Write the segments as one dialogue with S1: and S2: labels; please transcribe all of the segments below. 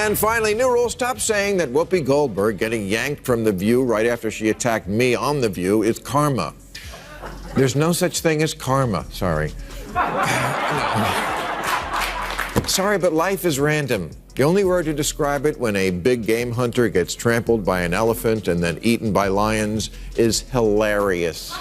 S1: And finally, new rule. Stop saying that Whoopi Goldberg getting yanked from The View right after she attacked me on The View is karma. There's no such thing as karma. Sorry. Sorry, but life is random. The only word to describe it when a big game hunter gets trampled by an elephant and then eaten by lions is hilarious.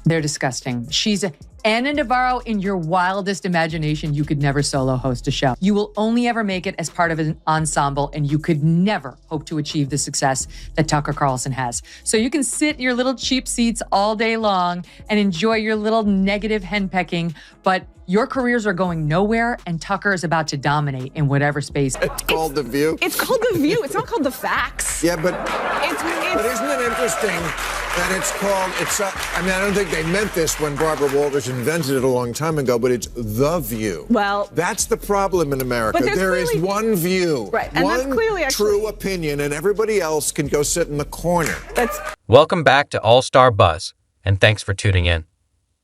S2: They're disgusting. She's Anna Navarro in your wildest imagination. You could never solo host a show. You will only ever make it as part of an ensemble, and you could never hope to achieve the success that Tucker Carlson has. So you can sit in your little cheap seats all day long and enjoy your little negative henpecking, but your careers are going nowhere, and Tucker is about to dominate in whatever space.
S1: It's called The View?
S3: It's called The View. It's not called The Facts.
S1: Yeah, but isn't it interesting that it's called, I don't think they meant this when Barbara Walters invented it a long time ago, but it's The View.
S3: Well,
S1: that's the problem in America. There is one view,
S3: right, and
S1: one
S3: that's clearly
S1: true opinion, and everybody else can go sit in the corner.
S4: Welcome back to All-Star Buzz, and thanks for tuning in.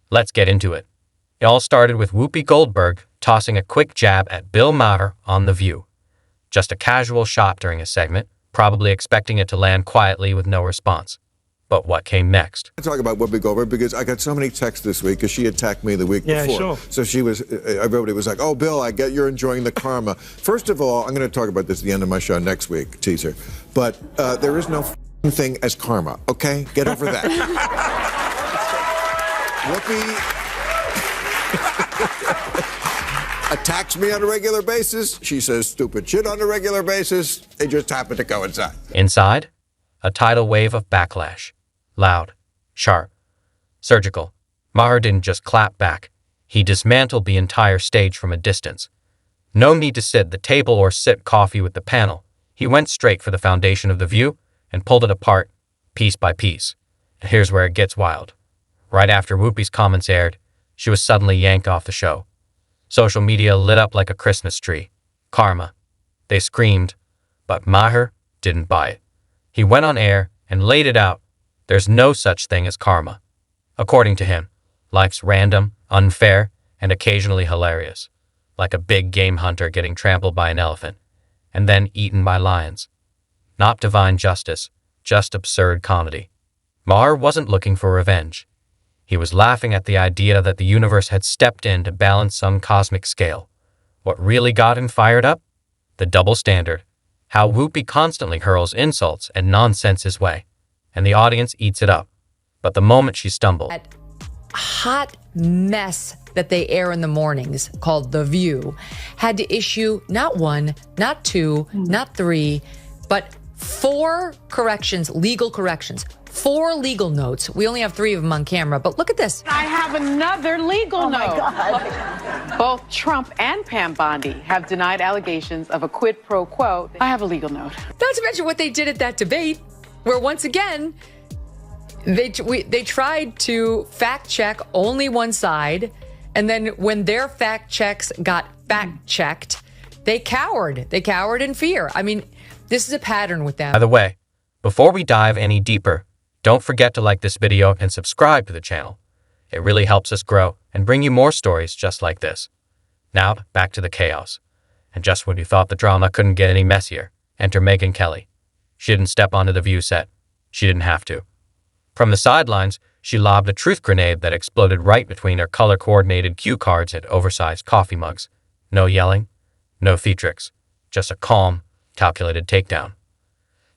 S4: Let's get into it. It all started with Whoopi Goldberg tossing a quick jab at Bill Maher on The View. Just a casual shot during a segment, probably expecting it to land quietly with no response. But what came next?
S1: I talk about Whoopi Goldberg because I got so many texts this week because she attacked me the week before.
S5: Sure.
S1: So everybody was like, oh, Bill, I get you're enjoying the karma. First of all, I'm going to talk about this at the end of my show next week, teaser. But there is no thing as karma, okay? Get over that. Whoopi attacks me on a regular basis. She says stupid shit on a regular basis. They just happen to coincide.
S4: Inside, a tidal wave of backlash. Loud, sharp, surgical. Maher didn't just clap back. He dismantled the entire stage from a distance. No need to sit at the table or sip coffee with the panel. He went straight for the foundation of The View and pulled it apart, piece by piece. And here's where it gets wild. Right after Whoopi's comments aired, she was suddenly yanked off the show. Social media lit up like a Christmas tree. Karma. They screamed, but Maher didn't buy it. He went on air and laid it out. There's no such thing as karma. According to him, life's random, unfair, and occasionally hilarious. Like a big game hunter getting trampled by an elephant, and then eaten by lions. Not divine justice, just absurd comedy. Maher wasn't looking for revenge. He was laughing at the idea that the universe had stepped in to balance some cosmic scale. What really got him fired up? The double standard. How Whoopi constantly hurls insults and nonsense his way, and the audience eats it up. But the moment she stumbled...
S2: That hot mess that they air in the mornings, called The View, had to issue not one, not two, not three, but 4 corrections, legal corrections. 4 legal notes. We only have 3 of them on camera, but look at this.
S6: I have another legal note.
S3: Oh, my God.
S6: Both Trump and Pam Bondi have denied allegations of a quid pro quo. I have a legal note.
S2: Not to mention what they did at that debate, where once again, they tried to fact check only one side, and then when their fact checks got fact checked, they cowered. They cowered in fear. I mean, this is a pattern with them.
S4: By the way, before we dive any deeper, don't forget to like this video and subscribe to the channel. It really helps us grow and bring you more stories just like this. Now, back to the chaos. And just when you thought the drama couldn't get any messier, enter Megyn Kelly. She didn't step onto the View set. She didn't have to. From the sidelines, she lobbed a truth grenade that exploded right between her color-coordinated cue cards and oversized coffee mugs. No yelling, no theatrics, just a calm, calculated takedown.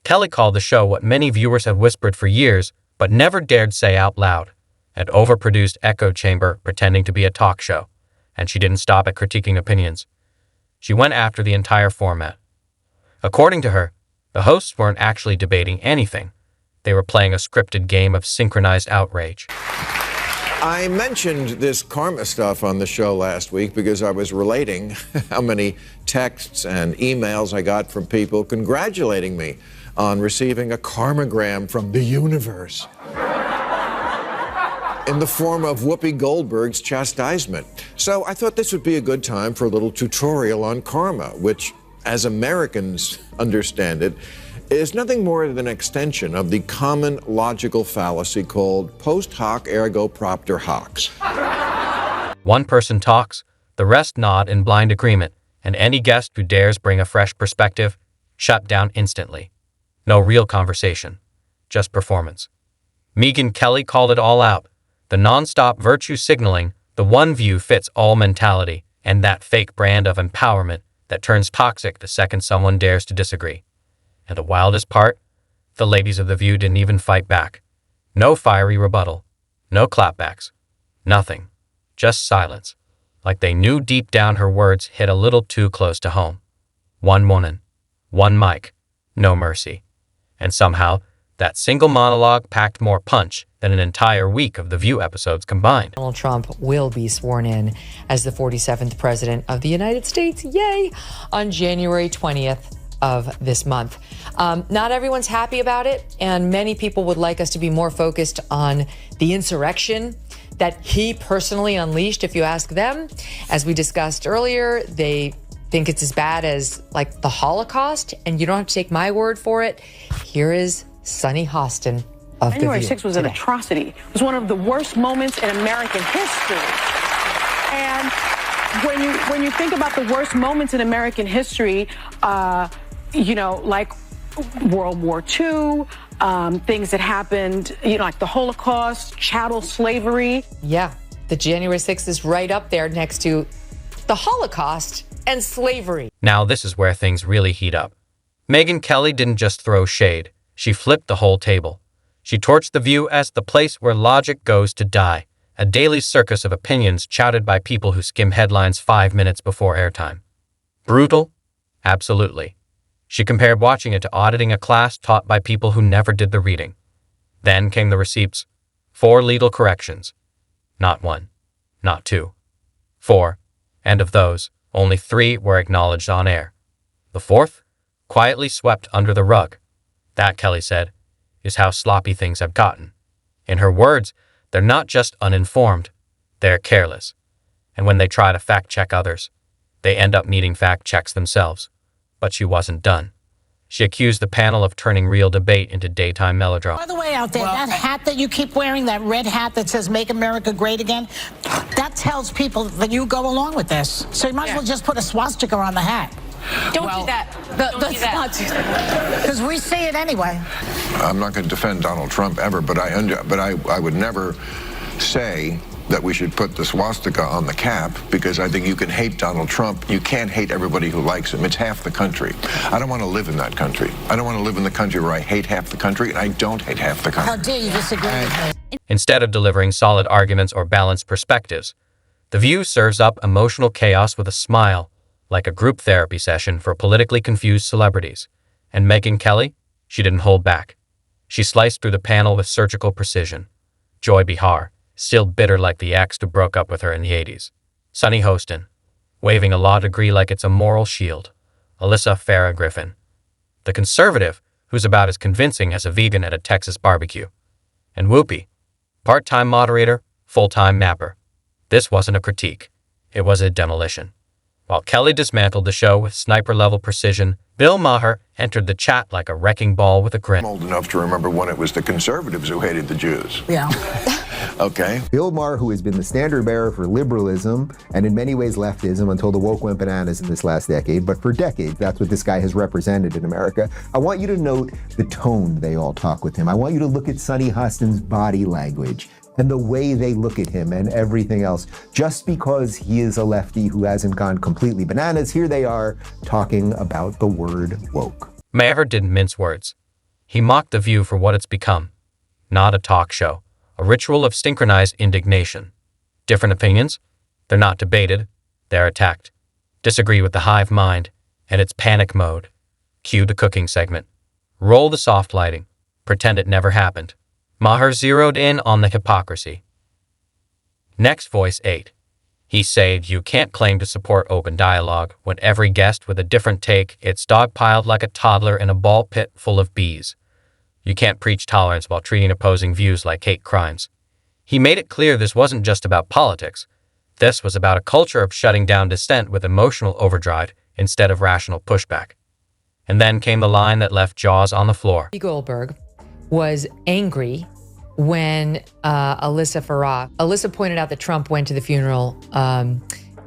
S4: Kelly called the show what many viewers have whispered for years, but never dared say out loud, an overproduced echo chamber pretending to be a talk show, and she didn't stop at critiquing opinions. She went after the entire format. According to her, the hosts weren't actually debating anything. They were playing a scripted game of synchronized outrage.
S1: I mentioned this karma stuff on the show last week because I was relating how many texts and emails I got from people congratulating me on receiving a karmagram from the universe in the form of Whoopi Goldberg's chastisement. So I thought this would be a good time for a little tutorial on karma, which, as Americans understand it, is nothing more than an extension of the common logical fallacy called post hoc ergo propter hoc.
S4: One person talks, The rest nod in blind agreement, and any guest who dares bring a fresh perspective, shut down instantly. No real conversation, just performance. Megyn Kelly called it all out. The non-stop virtue signaling, the one-view-fits-all mentality, and that fake brand of empowerment that turns toxic the second someone dares to disagree. And the wildest part? The ladies of The View didn't even fight back. No fiery rebuttal. No clapbacks. Nothing. Just silence. Like they knew deep down her words hit a little too close to home. One woman. One mic. No mercy. And somehow, that single monologue packed more punch than an entire week of The View episodes combined.
S2: Donald Trump will be sworn in as the 47th president of the United States, yay, on January 20th of this month. Not everyone's happy about it, and many people would like us to be more focused on the insurrection that he personally unleashed, if you ask them. As we discussed earlier, they think it's as bad as like the Holocaust, and you don't have to take my word for it. Here is Sunny Hostin of The View.
S3: January 6th was an atrocity. It was one of the worst moments in American history. And when you think about the worst moments in American history, like World War II, things that happened, like the Holocaust, chattel slavery.
S2: Yeah, the January 6th is right up there next to the Holocaust and slavery.
S4: Now this is where things really heat up. Megyn Kelly didn't just throw shade. She flipped the whole table. She torched The View as the place where logic goes to die, a daily circus of opinions touted by people who skim headlines 5 minutes before airtime. Brutal? Absolutely. She compared watching it to auditing a class taught by people who never did the reading. Then came the receipts. 4 legal corrections. Not 1. Not 2. 4. And of those, only 3 were acknowledged on air. The 4th? Quietly swept under the rug. That, Kelly said, is how sloppy things have gotten. In her words, they're not just uninformed, they're careless. And when they try to fact-check others, they end up needing fact-checks themselves. But she wasn't done. She accused the panel of turning real debate into daytime melodrama.
S5: By the way, out there, that hat that you keep wearing, that red hat that says Make America Great Again, that tells people that you go along with this. So you might as well just put a swastika on the hat.
S3: Don't do that. Don't do that.
S5: Because we see it anyway.
S7: I'm not going to defend Donald Trump ever, but I would never say that we should put the swastika on the cap, because I think you can hate Donald Trump. You can't hate everybody who likes him. It's half the country. I don't want to live in that country. I don't want to live in the country where I hate half the country, and I don't hate half the country.
S5: How dare you disagree with me?
S4: Instead of delivering solid arguments or balanced perspectives, The View serves up emotional chaos with a smile, like a group therapy session for politically confused celebrities. And Megyn Kelly? She didn't hold back. She sliced through the panel with surgical precision. Joy Behar, still bitter like the ex who broke up with her in the 80s. Sunny Hostin, waving a law degree like it's a moral shield. Alyssa Farah Griffin, the conservative who's about as convincing as a vegan at a Texas barbecue. And Whoopi, part-time moderator, full-time mapper. This wasn't a critique. It was a demolition. While Kelly dismantled the show with sniper-level precision, Bill Maher entered the chat like a wrecking ball with a grin.
S7: I'm old enough to remember when it was the conservatives who hated the Jews.
S5: Yeah.
S7: Okay.
S8: Bill Maher, who has been the standard bearer for liberalism and in many ways leftism until the woke went bananas in this last decade, but for decades, that's what this guy has represented in America. I want you to note the tone they all talk with him. I want you to look at Sunny Hostin's body language and the way they look at him and everything else. Just because he is a lefty who hasn't gone completely bananas, here they are talking about the word woke.
S4: Maher didn't mince words. He mocked The View for what it's become. Not a talk show, a ritual of synchronized indignation. Different opinions? They're not debated, they're attacked. Disagree with the hive mind, and it's panic mode. Cue the cooking segment. Roll the soft lighting. Pretend it never happened. Maher zeroed in on the hypocrisy. Next voice 8. He said you can't claim to support open dialogue when every guest with a different take it's dogpiled like a toddler in a ball pit full of bees. You can't preach tolerance while treating opposing views like hate crimes. He made it clear this wasn't just about politics. This was about a culture of shutting down dissent with emotional overdrive instead of rational pushback. And then came the line that left jaws on the floor.
S2: Goldberg was angry when Alyssa pointed out that Trump went to the funeral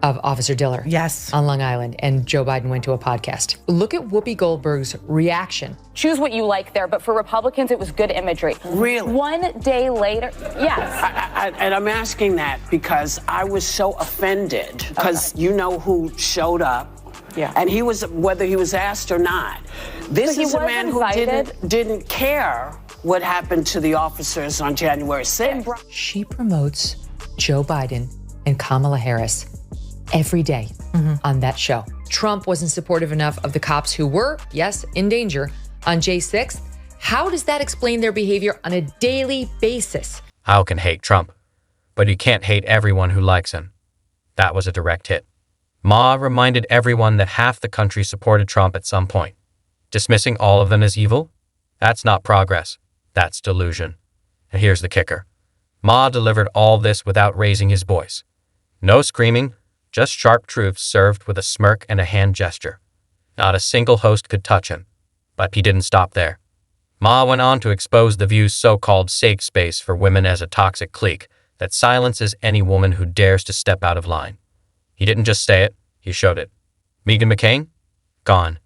S2: of Officer Diller.
S9: Yes.
S2: On Long Island, and Joe Biden went to a podcast. Look at Whoopi Goldberg's reaction.
S10: Choose what you like there, but for Republicans, it was good imagery.
S9: Really?
S10: One day later, yes.
S9: And I'm asking that because I was so offended because you know who showed up.
S3: Yeah.
S9: And he was, whether he was asked or not. This
S10: So he
S9: is a
S10: was
S9: man who
S10: invited?
S9: didn't care what happened to the officers on January 6th.
S2: She promotes Joe Biden and Kamala Harris every day on that show. Trump wasn't supportive enough of the cops who were, yes, in danger on J6. How does that explain their behavior on a daily basis?
S4: How can hate Trump? But you can't hate everyone who likes him. That was a direct hit. Ma reminded everyone that half the country supported Trump at some point. Dismissing all of them as evil? That's not progress. That's delusion. And here's the kicker. Ma delivered all this without raising his voice. No screaming, just sharp truths served with a smirk and a hand gesture. Not a single host could touch him. But he didn't stop there. Ma went on to expose The View's so-called safe space for women as a toxic clique that silences any woman who dares to step out of line. He didn't just say it, he showed it. Megyn McCain? Gone.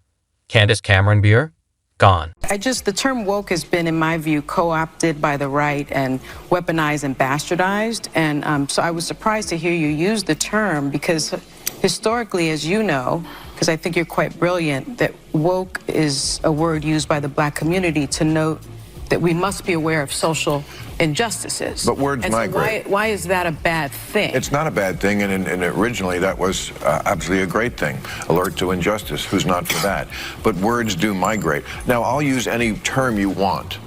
S4: Candace Cameron Bure? Gone.
S11: The term woke has been, in my view, co-opted by the right and weaponized and bastardized. And so I was surprised to hear you use the term because historically, as you know, because I think you're quite brilliant, that woke is a word used by the Black community to note that we must be aware of social injustices.
S7: But words
S11: and so
S7: migrate.
S11: why is that a bad thing?
S7: It's not a bad thing, and originally that was absolutely a great thing. Alert to injustice, who's not for that? But words do migrate. Now, I'll use any term you want.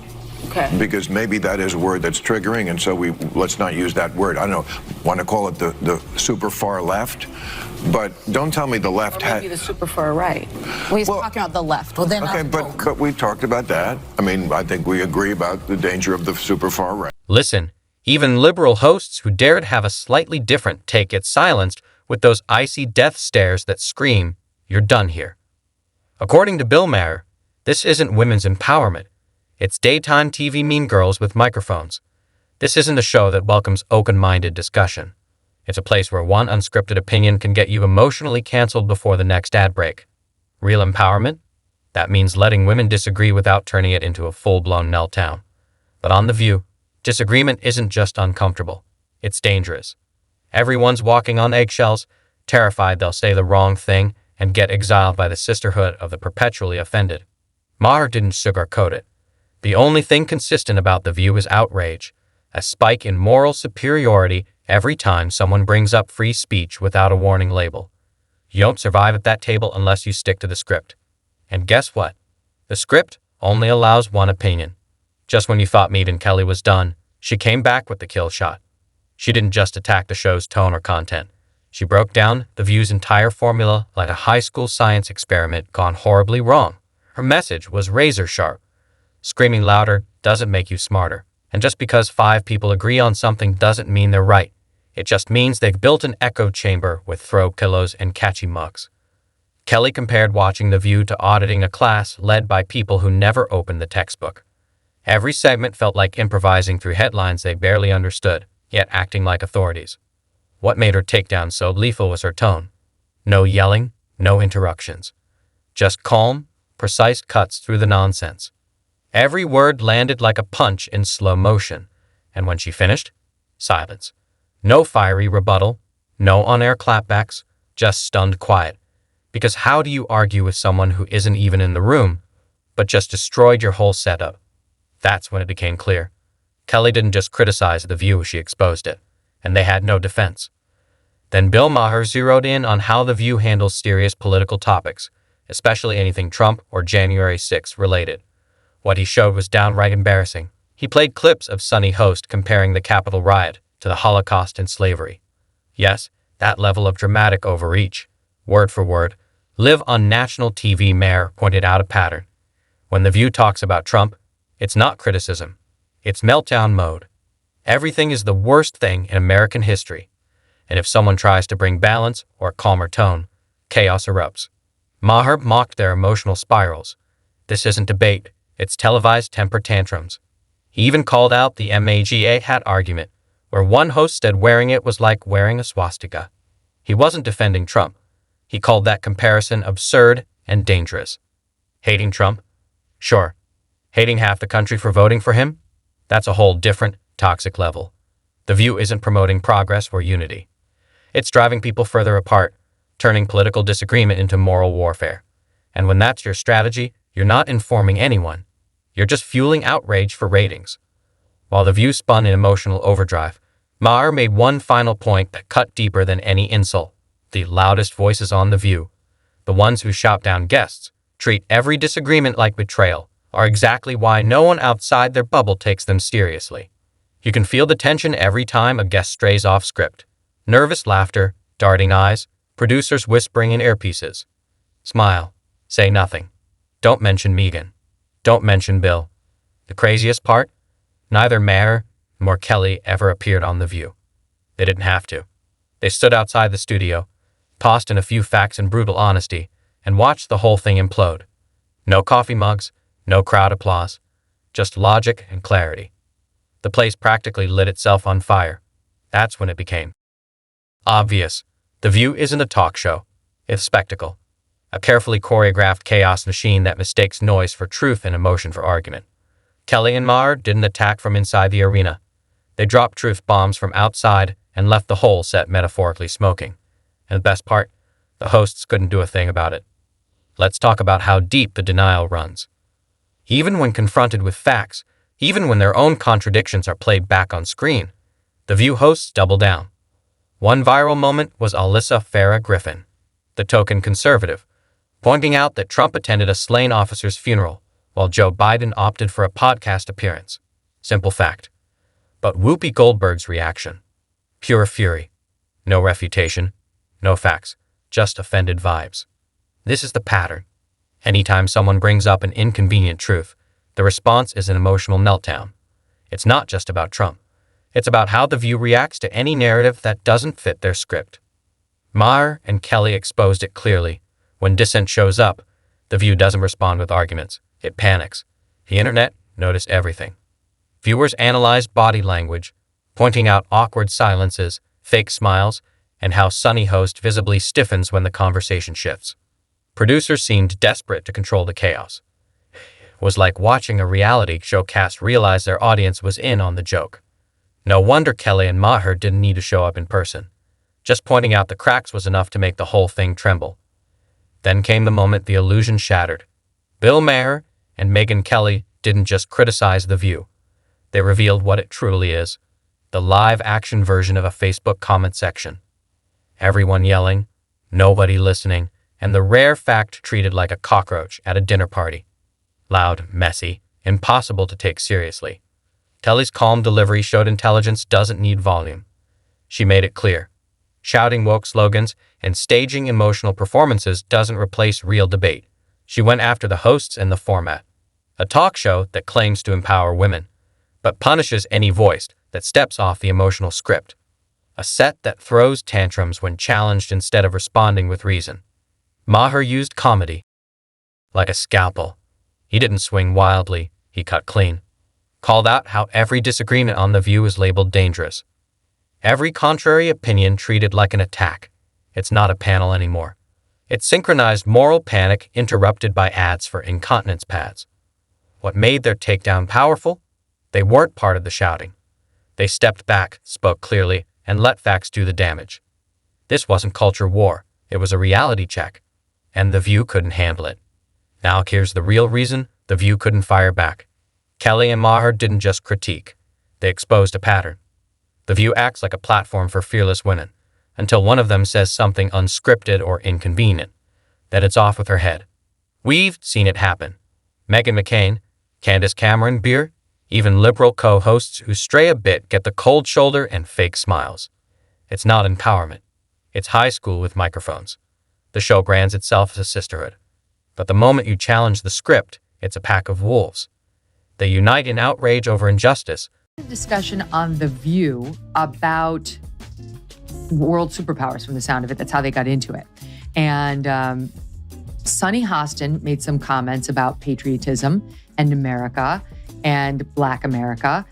S11: Okay.
S7: Because maybe that is a word that's triggering, and so let's not use that word. I don't know, want to call it the super far left? But don't tell me the left
S11: Or maybe the super far right.
S5: Well, he's talking about the left. Well, then
S7: Okay, but we talked about that. I mean, I think we agree about the danger of the super far right.
S4: Listen, even liberal hosts who dare to have a slightly different take get silenced with those icy death stares that scream, "You're done here." According to Bill Maher, this isn't women's empowerment. It's daytime TV mean girls with microphones. This isn't a show that welcomes open-minded discussion. It's a place where one unscripted opinion can get you emotionally canceled before the next ad break. Real empowerment? That means letting women disagree without turning it into a full-blown meltdown. But on The View, disagreement isn't just uncomfortable. It's dangerous. Everyone's walking on eggshells, terrified they'll say the wrong thing and get exiled by the sisterhood of the perpetually offended. Maher didn't sugarcoat it. The only thing consistent about The View is outrage, a spike in moral superiority every time someone brings up free speech without a warning label. You don't survive at that table unless you stick to the script. And guess what? The script only allows one opinion. Just when you thought Megyn Kelly was done, she came back with the kill shot. She didn't just attack the show's tone or content. She broke down The View's entire formula like a high school science experiment gone horribly wrong. Her message was razor sharp. Screaming louder doesn't make you smarter. And just because 5 people agree on something doesn't mean they're right. It just means they've built an echo chamber with throw pillows and catchy mugs. Kelly compared watching The View to auditing a class led by people who never opened the textbook. Every segment felt like improvising through headlines they barely understood, yet acting like authorities. What made her takedown so lethal was her tone. No yelling, no interruptions. Just calm, precise cuts through the nonsense. Every word landed like a punch in slow motion, and when she finished, silence. No fiery rebuttal, no on-air clapbacks, just stunned quiet. Because how do you argue with someone who isn't even in the room, but just destroyed your whole setup? That's when it became clear. Kelly didn't just criticize The View, she exposed it, and they had no defense. Then Bill Maher zeroed in on how The View handles serious political topics, especially anything Trump or January 6th related. What he showed was downright embarrassing. He played clips of Sunny Host comparing the Capitol riot to the Holocaust and slavery. Yes, that level of dramatic overreach. Word for word, live on national TV, Maher pointed out a pattern. When The View talks about Trump, it's not criticism. It's meltdown mode. Everything is the worst thing in American history. And if someone tries to bring balance or a calmer tone, chaos erupts. Maher mocked their emotional spirals. This isn't debate. It's televised temper tantrums. He even called out the MAGA hat argument, where one host said wearing it was like wearing a swastika. He wasn't defending Trump. He called that comparison absurd and dangerous. Hating Trump? Sure. Hating half the country for voting for him? That's a whole different, toxic level. The View isn't promoting progress or unity. It's driving people further apart, turning political disagreement into moral warfare. And when that's your strategy, you're not informing anyone. You're just fueling outrage for ratings. While The View spun in emotional overdrive, Maher made one final point that cut deeper than any insult. The loudest voices on The View, the ones who shout down guests, treat every disagreement like betrayal, are exactly why no one outside their bubble takes them seriously. You can feel the tension every time a guest strays off script. Nervous laughter, darting eyes, producers whispering in earpieces. Smile. Say nothing. Don't mention Megyn. Don't mention Bill. The craziest part? Neither Maher nor Kelly ever appeared on The View. They didn't have to. They stood outside the studio, tossed in a few facts in brutal honesty, and watched the whole thing implode. No coffee mugs, no crowd applause, just logic and clarity. The place practically lit itself on fire. That's when it became obvious. The View isn't a talk show. It's spectacle. A carefully choreographed chaos machine that mistakes noise for truth and emotion for argument. Kelly and Maher didn't attack from inside the arena. They dropped truth bombs from outside and left the whole set metaphorically smoking. And the best part, the hosts couldn't do a thing about it. Let's talk about how deep the denial runs. Even when confronted with facts, even when their own contradictions are played back on screen, The View hosts double down. One viral moment was Alyssa Farah Griffin, the token conservative, pointing out that Trump attended a slain officer's funeral while Joe Biden opted for a podcast appearance. Simple fact. But Whoopi Goldberg's reaction? Pure fury. No refutation, no facts, just offended vibes. This is the pattern. Anytime someone brings up an inconvenient truth, the response is an emotional meltdown. It's not just about Trump. It's about how The View reacts to any narrative that doesn't fit their script. Maher and Kelly exposed it clearly. When dissent shows up, The View doesn't respond with arguments. It panics. The internet noticed everything. Viewers analyzed body language, pointing out awkward silences, fake smiles, and how Sunny host visibly stiffens when the conversation shifts. Producers seemed desperate to control the chaos. It was like watching a reality show cast realize their audience was in on the joke. No wonder Kelly and Maher didn't need to show up in person. Just pointing out the cracks was enough to make the whole thing tremble. Then came the moment the illusion shattered. Bill Maher and Megyn Kelly didn't just criticize The View. They revealed what it truly is, the live-action version of a Facebook comment section. Everyone yelling, nobody listening, and the rare fact treated like a cockroach at a dinner party. Loud, messy, impossible to take seriously. Kelly's calm delivery showed intelligence doesn't need volume. She made it clear. Shouting woke slogans and staging emotional performances doesn't replace real debate. She went after the hosts and the format. A talk show that claims to empower women, but punishes any voice that steps off the emotional script. A set that throws tantrums when challenged instead of responding with reason. Maher used comedy like a scalpel. He didn't swing wildly, he cut clean. Called out how every disagreement on The View is labeled dangerous. Every contrary opinion treated like an attack. It's not a panel anymore. It's synchronized moral panic interrupted by ads for incontinence pads. What made their takedown powerful? They weren't part of the shouting. They stepped back, spoke clearly, and let facts do the damage. This wasn't culture war. It was a reality check. And The View couldn't handle it. Now here's the real reason The View couldn't fire back. Kelly and Maher didn't just critique. They exposed a pattern. The View acts like a platform for fearless women, until one of them says something unscripted or inconvenient. Then it's off with her head. We've seen it happen. Meghan McCain, Candace Cameron Beer, even liberal co-hosts who stray a bit get the cold shoulder and fake smiles. It's not empowerment. It's high school with microphones. The show brands itself as a sisterhood. But the moment you challenge the script, it's a pack of wolves. They unite in outrage over injustice.
S2: Discussion on The View about world superpowers from the sound of it. That's how they got into it. And Sunny Hostin made some comments about patriotism and America and Black America.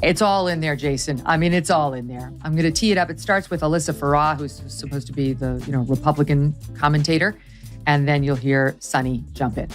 S2: It's all in there, Jason. I mean, it's all in there. I'm going to tee it up. It starts with Alyssa Farah, who's supposed to be the Republican commentator, and then you'll hear Sonny jump in.